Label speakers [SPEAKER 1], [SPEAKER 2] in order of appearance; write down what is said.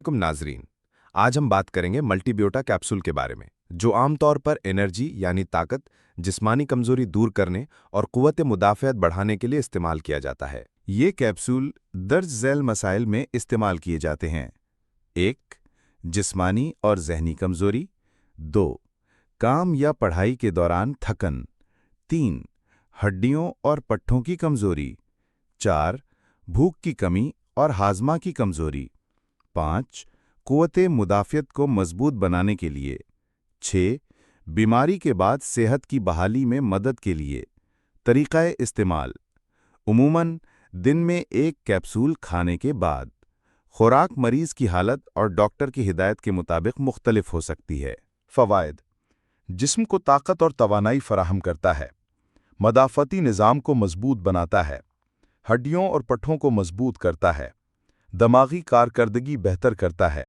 [SPEAKER 1] नाजरीन, आज हम बात करेंगे मल्टीबियोटा कैप्सूल के बारे में, जो आमतौर पर एनर्जी यानी ताकत, जिस्मानी कमजोरी दूर करने और कुव्वत मुदाफ़अत बढ़ाने के लिए इस्तेमाल किया जाता है।
[SPEAKER 2] ये कैप्सूल दर्ज झैल मसाइल में इस्तेमाल किए जाते हैं। 1. जिस्मानी और ज़हनी कमजोरी। 2. काम या पढ़ाई के दौरान थकन। 3. हड्डियों और पट्ठों की कमजोरी। 4. भूख की कमी और हाजमा की कमजोरी। 5. कुव्वत मुदाफ़अत को मजबूत बनाने के लिए। 6. बीमारी के बाद सेहत की बहाली में मदद के लिए। तरीक़ा इस्तेमाल: उमूमन दिन में 1 कैप्सूल खाने के बाद। खुराक मरीज़ की हालत और डॉक्टर की हिदायत के मुताबिक मुख्तलिफ हो सकती है।
[SPEAKER 3] फ़वाइद: जिस्म को ताकत और तवानाई फराहम करता है, मदाफ़ती निज़ाम को मजबूत बनाता है, हड्डियों और पट्ठों को मजबूत करता है, दमागी कारकर्दगी बेहतर करता है।